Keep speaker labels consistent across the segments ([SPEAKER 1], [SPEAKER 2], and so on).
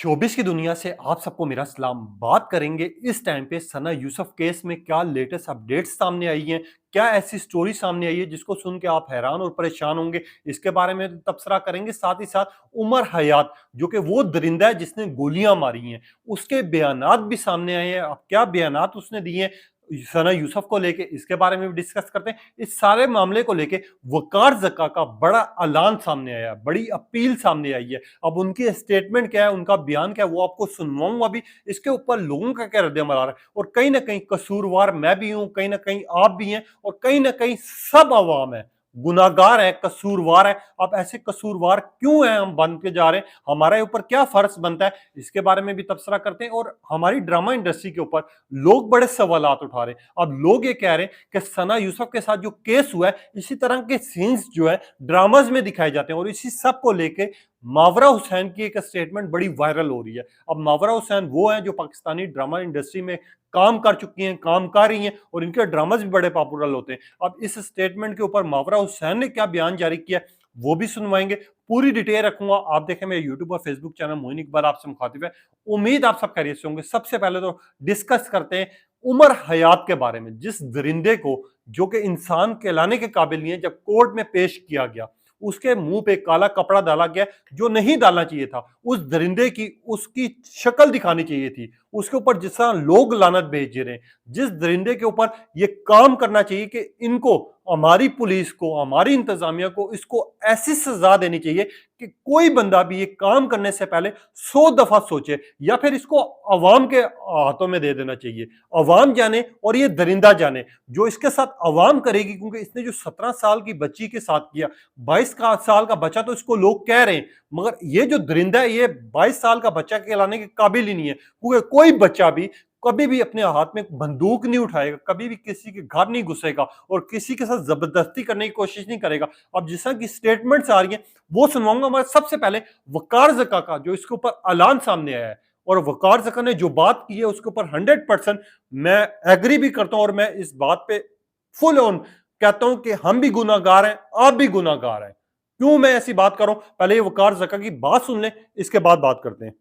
[SPEAKER 1] Showbiz की दुनिया से आप सबको मेरा सलाम। बात करेंगे इस टाइम पे सना यूसुफ केस में क्या लेटेस्ट अपडेट्स सामने आई हैं, क्या ऐसी स्टोरी सामने आई है जिसको सुन के आप हैरान और परेशान होंगे, इसके बारे में तबसरा करेंगे। साथ ही साथ उमर हयात जो कि वो दरिंदा है जिसने गोलियां मारी हैं, उसके बयानात भी सामने आए हैं। अब क्या बयानात उसने दिए हैं सना यूसुफ को लेके, इसके बारे में भी डिस्कस करते हैं। इस सारे मामले को लेके वकार जक्का का बड़ा ऐलान सामने आया, बड़ी अपील सामने आई है। अब उनकी स्टेटमेंट क्या है, उनका बयान क्या है, वो आपको सुनवाऊंगा भी। इसके ऊपर लोगों का क्या रद्द-ए-अमल आ रहा है, और कहीं ना कहीं कसूरवार मैं भी हूं, कहीं ना कहीं आप भी हैं, और कहीं ना कहीं सब अवाम है, गुनाहगार है, कसूरवार है। अब ऐसे कसूरवार क्यों हैं हम बन के जा रहे हैं, हमारे ऊपर क्या फर्ज बनता है, इसके बारे में भी तबसरा करते हैं। और हमारी ड्रामा इंडस्ट्री के ऊपर लोग बड़े सवालात उठा रहे हैं। अब लोग ये कह रहे हैं कि सना यूसुफ के साथ जो केस हुआ है, इसी तरह के सीन्स जो है ड्रामाज में दिखाए जाते हैं, और इसी सब को लेके मावरा हुसैन की एक स्टेटमेंट बड़ी वायरल हो रही है। अब मावरा हुसैन वो हैं जो पाकिस्तानी ड्रामा इंडस्ट्री में काम कर चुकी हैं, काम कर रही हैं, और इनके ड्रामाज भी बड़े पॉपुलर होते हैं। अब इस स्टेटमेंट के ऊपर मावरा हुसैन ने क्या बयान जारी किया वो भी सुनवाएंगे, पूरी डिटेल रखूंगा। आप देखें मेरे यूट्यूब और फेसबुक चैनल मोइन इकबाल आपसे मुखातिब है। उम्मीद आप सब खैरियत से होंगे। सबसे पहले तो डिस्कस करते हैं उमर हयात के बारे में, जिस दरिंदे को जो कि इंसान कहलाने के काबिल नहीं है, जब कोर्ट में पेश किया गया उसके मुंह पे काला कपड़ा डाला गया जो नहीं डालना चाहिए था। उस दरिंदे की उसकी शक्ल दिखानी चाहिए थी, उसके ऊपर जिस तरह लोग लानत भेज रहे हैं, जिस दरिंदे के ऊपर ये काम करना चाहिए कि इनको, हमारी पुलिस को, हमारी इंतजामिया को इसको ऐसी सजा देनी चाहिए कि कोई बंदा भी ये काम करने से पहले 100 दफा सोचे, या फिर इसको अवाम के हाथों में दे देना चाहिए। अवाम जाने और ये दरिंदा जाने, जो इसके साथ अवाम करेगी, क्योंकि इसने जो 17 साल की बच्ची के साथ किया, 22 साल का बच्चा तो इसको लोग कह रहे हैं, मगर ये जो दरिंदा है ये 22 साल का बच्चा कहलाने के काबिल ही नहीं है। क्योंकि कोई बच्चा भी कभी भी अपने हाथ में बंदूक नहीं उठाएगा, कभी भी किसी के घर नहीं घुसेगा, और किसी के साथ जबरदस्ती करने की कोशिश नहीं करेगा। अब जिस तरह की स्टेटमेंट्स आ रही हैं वो सुनवाऊंगा, मगर सबसे पहले वकार जक्का का जो इसके ऊपर ऐलान सामने आया है, और वकार जक्का ने जो बात की है उसके ऊपर 100% मैं एग्री भी करता हूं, और मैं इस बात पे फुल ऑन कहता हूं कि हम भी गुनाहगार हैं, आप भी गुनाहगार हैं। क्यों मैं ऐसी बात कर रहा हूं, पहले ये वकार जक्का की बात सुन लें, इसके बाद बात करते हैं।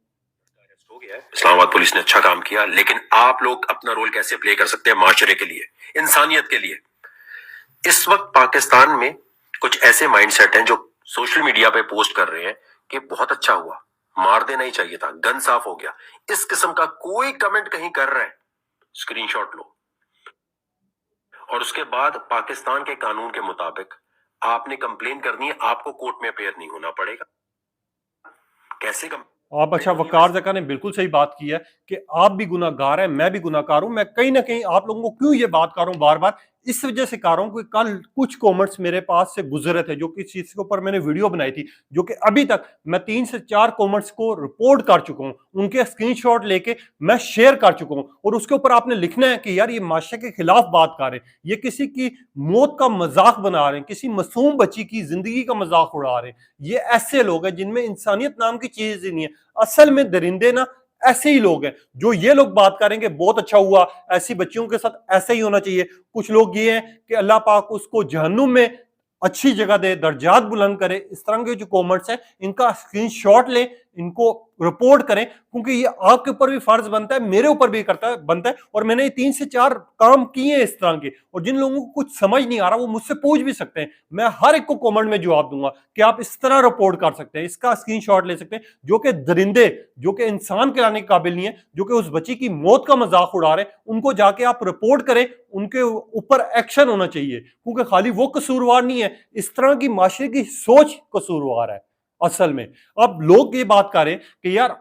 [SPEAKER 2] हो गया है। इस्लामाबाद पुलिस ने अच्छा काम किया, लेकिन आप लोग अपना रोल कैसे प्ले कर सकते हैं माशरे के लिए, इंसानियत के लिए। इस वक्त पाकिस्तान में कुछ ऐसे माइंडसेट हैं जो सोशल मीडिया पे पोस्ट कर रहे हैं कि बहुत अच्छा हुआ, मार देना ही चाहिए था, गन साफ हो गया। इस किस्म का कोई कमेंट कहीं कर रहा है, स्क्रीनशॉट लो, और उसके बाद पाकिस्तान के कानून के मुताबिक आपने कंप्लेन करनी है, आपको कोर्ट में अपेयर नहीं होना पड़ेगा। कैसे
[SPEAKER 1] आप अच्छा, वकार जक्का ने बिल्कुल सही बात की है कि आप भी गुनाहगार हैं, मैं भी गुनाहगार हूं। मैं कहीं ना कहीं आप लोगों को क्यों ये बात कर रहा हूं बार बार, इस वजह से कर रहा हूं कि कल कुछ कमेंट्स मेरे पास से गुजरे थे, जो कि इस चीज के ऊपर मैंने वीडियो बनाई थी, जो कि अभी तक मैं 3 से 4 कमेंट्स को रिपोर्ट कर चुका हूं, उनके स्क्रीनशॉट लेके मैं शेयर कर चुका हूं। और उसके ऊपर आपने लिखना है कि यार ये माशरे के खिलाफ बात कर रहे हैं, ये किसी की मौत का मजाक बना रहे हैं, किसी मासूम बच्ची की जिंदगी का मजाक उड़ा रहे हैं। ये ऐसे लोग हैं जिनमें इंसानियत नाम की चीज ही नहीं है। असल में दरिंदे ना ऐसे ही लोग हैं। जो ये लोग बात करेंगे बहुत अच्छा हुआ, ऐसी बच्चियों के साथ ऐसे ही होना चाहिए। कुछ लोग ये हैं कि अल्लाह पाक उसको जहन्नुम में अच्छी जगह दे, दर्जात बुलंद करे। इस तरह के जो कमेंट्स हैं इनका स्क्रीनशॉट लें, इनको रिपोर्ट करें, क्योंकि ये आपके ऊपर भी फर्ज बनता है, मेरे ऊपर भी करता है बनता है। और मैंने 3 से 4 काम किए हैं इस तरह के, और जिन लोगों को कुछ समझ नहीं आ रहा वो मुझसे पूछ भी सकते हैं, मैं हर एक को कमेंट में जवाब दूंगा कि आप इस तरह रिपोर्ट कर सकते हैं, इसका स्क्रीनशॉट ले सकते हैं। जो कि दरिंदे, जो कि इंसान कहलाने के काबिल नहीं है, जो कि उस बच्ची की मौत का मजाक उड़ा रहे हैं, उनको जाके आप रिपोर्ट करें, उनके ऊपर एक्शन होना चाहिए, क्योंकि खाली वो कसूरवार नहीं है, इस तरह की माशरे की सोच कसूरवार है असल में। अब लोग ये बात कर रहे हैं कि यार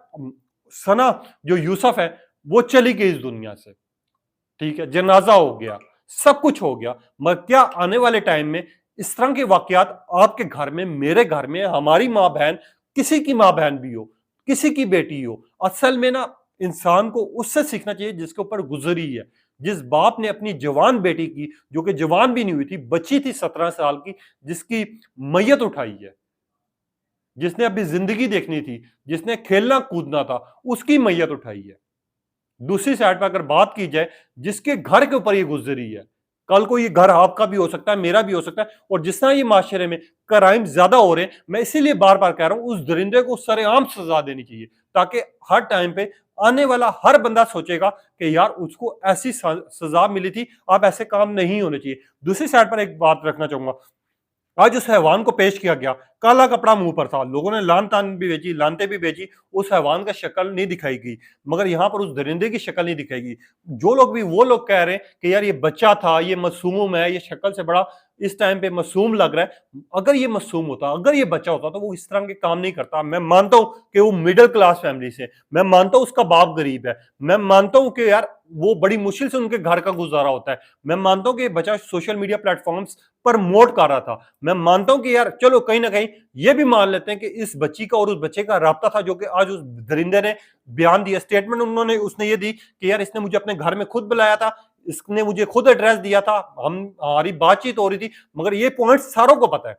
[SPEAKER 1] सना जो यूसुफ है वो चली गई इस दुनिया से, ठीक है, जनाजा हो गया, सब कुछ हो गया, मगर क्या आने वाले टाइम में इस तरह के वाकयात आपके घर में, मेरे घर में, हमारी माँ बहन, किसी की माँ बहन भी हो, किसी की बेटी हो, असल में ना इंसान को उससे सीखना चाहिए जिसके ऊपर गुजरी है। जिस बाप ने अपनी जवान बेटी की, जो कि जवान भी नहीं हुई थी, बच्ची थी 17 साल की, जिसकी मैयत उठाई है, जिसने अभी जिंदगी देखनी थी, जिसने खेलना कूदना था, उसकी मैयत उठाई है। दूसरी साइड पर अगर बात की जाए जिसके घर के ऊपर ये गुजरी है, कल को ये घर आपका भी हो सकता है, मेरा भी हो सकता है। और जिस तरह ये माशरे में क्राइम ज्यादा हो रहे हैं, मैं इसीलिए बार बार कह रहा हूं उस दरिंदे को सरेआम सजा देनी चाहिए, ताकि हर टाइम पे आने वाला हर बंदा सोचेगा कि यार उसको ऐसी सजा मिली थी, अब ऐसे काम नहीं होने चाहिए। दूसरी साइड पर एक बात रखना चाहूंगा, आज उस हैवान को पेश किया गया, काला कपड़ा मुंह पर था, लोगों ने लान तान भी बेची, लानते भी बेची, उस हैवान का शक्ल नहीं दिखाई गई, मगर यहां पर उस दरिंदे की शक्ल नहीं दिखाई गई। जो लोग भी वो लोग कह रहे हैं कि यार ये बच्चा था, ये मासूम है, ये शक्ल से बड़ा इस टाइम पे मासूम लग रहा है, अगर ये मासूम होता, अगर ये बच्चा होता तो वो इस तरह के काम नहीं करता। मैं मानता हूं कि वो मिडिल क्लास फैमिली से, मैं मानता हूं उसका बाप गरीब है, मैं मानता हूं कि यार वो बड़ी मुश्किल से उनके घर का गुजारा होता है, मैं मानता हूं कि बच्चा सोशल मीडिया प्लेटफॉर्म्स पर प्रमोट कर रहा था, मैं मानता हूं कि यार चलो कहीं ना कहीं ये भी मान लेते हैं कि इस बच्ची का और उस बच्चे का राब्ता था, जो कि आज उस दरिंदे ने बयान दिया, स्टेटमेंट उन्होंने उसने ये दी कि यार इसने मुझे अपने घर में खुद बुलाया था, इसने मुझे खुद एड्रेस दिया था, हम हमारी बातचीत हो रही थी, मगर ये पॉइंट सारों को पता है।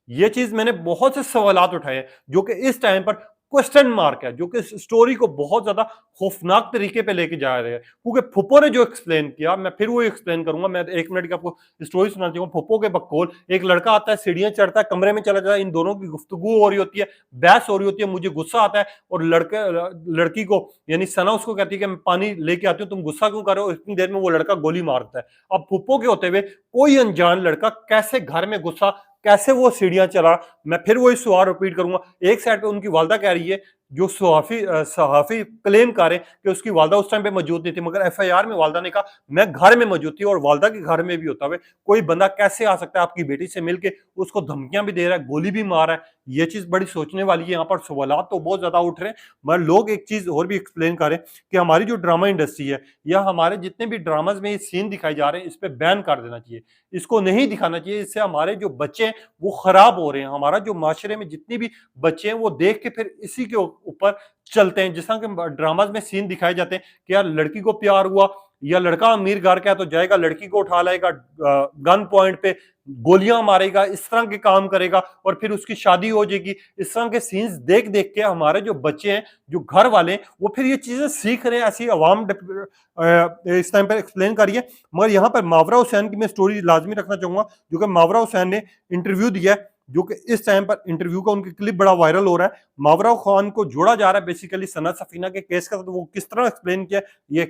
[SPEAKER 1] ये चीज मैंने बहुत से सवालात उठाए हैं जो कि इस टाइम पर क्वेश्चन मार्क है, जो कि इस स्टोरी को बहुत ज्यादा खौफनाक तरीके पे लेके जा रहे हैं। क्योंकि फुप्पो ने जो एक्सप्लेन किया, मैं फिर वो एक्सप्लेन करूंगा, मैं 1 मिनट की आपको स्टोरी सुनाती हूँ। फुप्पो के बकौल एक लड़का आता है, सीढ़ियां चढ़ता है, कमरे में चला जाता है, इन दोनों की गुफ्तगू हो रही होती है, बहस हो रही होती है, मुझे गुस्सा आता है और लड़की को यानी सना उसको कहती है कि मैं पानी लेके आती हूँ, तुम गुस्सा क्यों कर रहे हो। इतनी देर में वो लड़का गोली मारता है। अब फुप्पो के होते हुए कोई अनजान लड़का कैसे घर में गुस्सा, कैसे वो सीढ़ियां चला। मैं फिर वही सवाल रिपीट करूंगा, एक साइड पे उनकी वालदा कह रही है, जो सहाफी क्लेम कर रहे कि उसकी वालदा उस टाइम पे मौजूद नहीं थी, मगर एफआईआर में वालदा ने कहा मैं घर में मौजूद थी, और वालदा के घर में भी होता हुए कोई बंदा कैसे आ सकता है आपकी बेटी से मिलके, उसको धमकियां भी दे रहा है, गोली भी मार रहा है। ये चीज बड़ी सोचने वाली है। यहाँ पर सवालात तो बहुत ज्यादा उठ रहे हैं, मगर लोग एक चीज और भी एक्सप्लेन कर रहे हैं कि हमारी जो ड्रामा इंडस्ट्री है या हमारे जितने भी ड्रामाज में ये सीन दिखाए जा रहे हैं, इस पे बैन कर देना चाहिए, इसको नहीं दिखाना चाहिए। इससे हमारे जो बच्चे हैं वो खराब हो रहे हैं, हमारा जो माशरे में जितनी भी बच्चे हैं वो देख के फिर इसी के ऊपर चलते हैं। जिस तरह के ड्रामाज में सीन दिखाए जाते हैं कि यार लड़की को प्यार हुआ या लड़का अमीर घर का है तो जाएगा लड़की को उठा लाएगा, गन पॉइंट पे गोलियां मारेगा, इस तरह के काम करेगा और फिर उसकी शादी हो जाएगी। इस तरह के सीन्स देख देख के हमारे जो बच्चे हैं, जो घर वाले, वो फिर ये चीजें सीख रहे हैं। ऐसी आवाम इस टाइम पर एक्सप्लेन करिए। मगर यहाँ पर मावरा हुसैन की मैं स्टोरी लाजमी रखना चाहूंगा, जो कि मावरा हुसैन ने इंटरव्यू दिया है, जो कि इस टाइम पर इंटरव्यू का उनकी क्लिप बड़ा वायरल हो रहा है। मावरा खान को जोड़ा जा रहा है बेसिकली सना सफीना के केस का, तो वो किस तरह एक्सप्लेन किया ये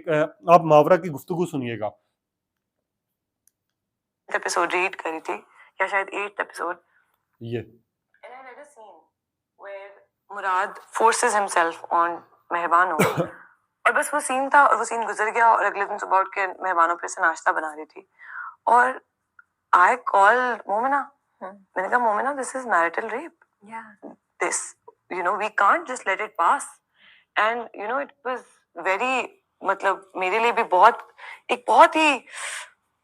[SPEAKER 1] आप मावरा की गुफ्तगू सुनिएगा।
[SPEAKER 3] एपिसोड रीड करी थी या शायद 8th एपिसोड,
[SPEAKER 1] ये
[SPEAKER 3] and I read a scene where Murad forces himself on मेहरबानो और बस वो सीन था और वो सीन गुजर गया और अगले दिन सुबह उठ के मेहरबानों पे से नाश्ता बना रही थी और I called मोमिना, मैंने कहा Momina this is marital rape, this we can't just let it pass, and it was very, मतलब मेरे लिए भी बहुत ही,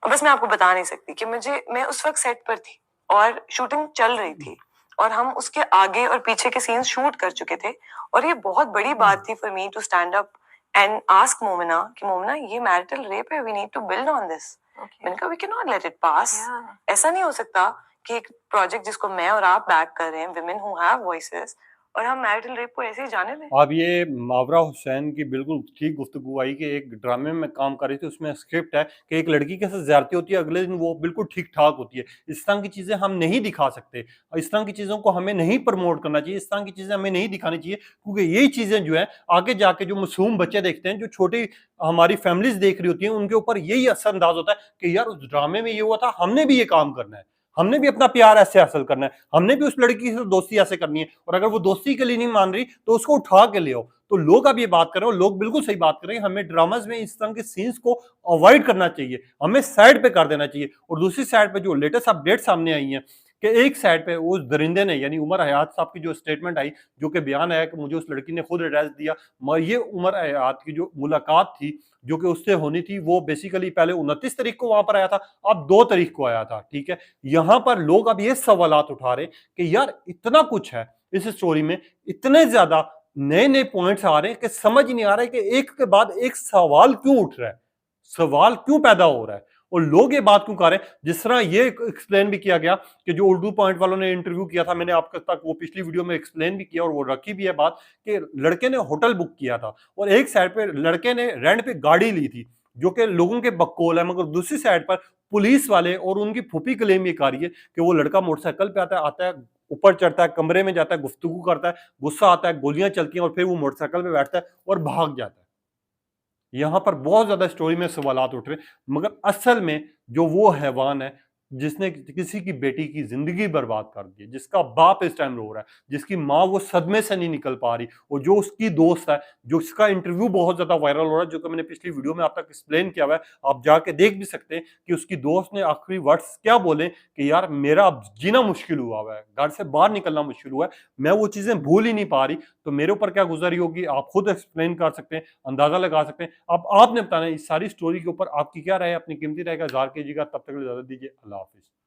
[SPEAKER 3] बस मैं आपको बता नहीं सकती कि मैं उस वक्त सेट पर थी और शूटिंग चल रही थी और हम उसके आगे और पीछे के सीन्स शूट कर चुके थे और ये बहुत बड़ी बात थी for me to stand up and ask Momina कि मोमिना ये मैरिटल रेप है, we need to build on this. मैंने कहा we can not let it pass. ऐसा नहीं हो सकता कि एक प्रोजेक्ट जिसको मैं और आप बैक कर रहे हैं, विमेन हु हैव वॉइसेस, और हम मैरिटल रेप को ऐसे ही जाने दें।
[SPEAKER 1] अब ये मावरा हुसैन की बिल्कुल ठीक गुफ्तगू आई कि एक ड्रामे में काम कर रही थी, उसमें स्क्रिप्ट है कि एक लड़की के साथ ज्यादती होती है, अगले दिन वो बिल्कुल ठीक ठाक होती है। इस तरह की चीजें हम नहीं दिखा सकते, इस तरह की चीजों को हमें नहीं प्रमोट करना चाहिए, इस तरह की चीजें हमें नहीं दिखानी चाहिए, क्योंकि यही चीजें जो है आगे जाके जो मासूम बच्चे देखते हैं, जो छोटी हमारी फैमिलीज देख रही होती हैं, उनके ऊपर यही असरअंदाज होता है कि यार उस ड्रामे में ये हुआ था, हमने भी ये काम करना है, हमने भी अपना प्यार ऐसे हासिल करना है, हमने भी उस लड़की से दोस्ती ऐसे करनी है, और अगर वो दोस्ती के लिए नहीं मान रही तो उसको उठा के ले आओ। तो लोग अब ये बात कर रहे हैं, लोग बिल्कुल सही बात कर रहे हैं, हमें ड्रामाज में इस तरह के सीन्स को अवॉइड करना चाहिए, हमें साइड पे कर देना चाहिए। और दूसरी साइड पे जो लेटेस्ट अपडेट सामने आई है कि एक साइड पे उस दरिंदे ने यानी उमर हयात साहब की जो स्टेटमेंट आई, जो कि बयान आया कि मुझे उस लड़की ने खुद एड्रेस दिया, मगर ये उमर हयात की जो मुलाकात थी जो कि उससे होनी थी, वो बेसिकली पहले 29 तारीख को वहां पर आया था, अब 2 तारीख को आया था। ठीक है, यहां पर लोग अब ये सवालात उठा रहे कि यार इतना कुछ है इस स्टोरी में, इतने ज्यादा नए नए पॉइंट्स आ रहे हैं कि समझ ही नहीं आ रहा है कि एक के बाद एक सवाल क्यों उठ रहा है, सवाल क्यों पैदा हो रहा है, और लोग ये बात क्यों कर रहे हैं। जिस तरह ये एक्सप्लेन भी किया गया कि जो उर्दू पॉइंट वालों ने इंटरव्यू किया था, मैंने आपके तक वो पिछली वीडियो में एक्सप्लेन भी किया और वो रखी भी है बात, कि लड़के ने होटल बुक किया था और एक साइड पे लड़के ने रेंट पे गाड़ी ली थी, जो कि लोगों के बकौल है, मगर दूसरी साइड पर पुलिस वाले और उनकी फूफी क्लेम ये कर रही है कि वो लड़का मोटरसाइकिल पे आता है, ऊपर चढ़ता है, कमरे में जाता है, गुफ्तगू करता है, गुस्सा आता है, गोलियां चलती हैं और फिर वो मोटरसाइकिल पे बैठता है और भाग जाता है। यहाँ पर बहुत ज़्यादा स्टोरी में सवालात उठ रहे हैं, मगर असल में जो वो हैवान है, जिसने किसी की बेटी की ज़िंदगी बर्बाद कर दी है, जिसका बाप इस टाइम रो रहा है, जिसकी माँ वो सदमे से नहीं निकल पा रही, और जो उसकी दोस्त है, जो उसका इंटरव्यू बहुत ज़्यादा वायरल हो रहा है, जो कि मैंने पिछली वीडियो में आप तक एक्सप्लेन किया हुआ है, आप जाके देख भी सकते हैं कि उसकी दोस्त ने आखिरी वर्ड्स क्या बोले कि यार मेरा अब जीना मुश्किल हुआ हुआ है, घर से बाहर निकलना मुश्किल हुआ है, मैं वो चीज़ें भूल ही नहीं पा रही, तो मेरे ऊपर क्या गुज़री होगी आप खुद एक्सप्लेन कर सकते हैं, अंदाज़ा लगा सकते हैं। अब आपने बताना है इस सारी स्टोरी के ऊपर आपकी क्या राय है, अपनी कीमती राय का इज़हार कीजिएगा। तब तक के लिए इजाज़त दीजिए। अल्लाह हाफ़िज़।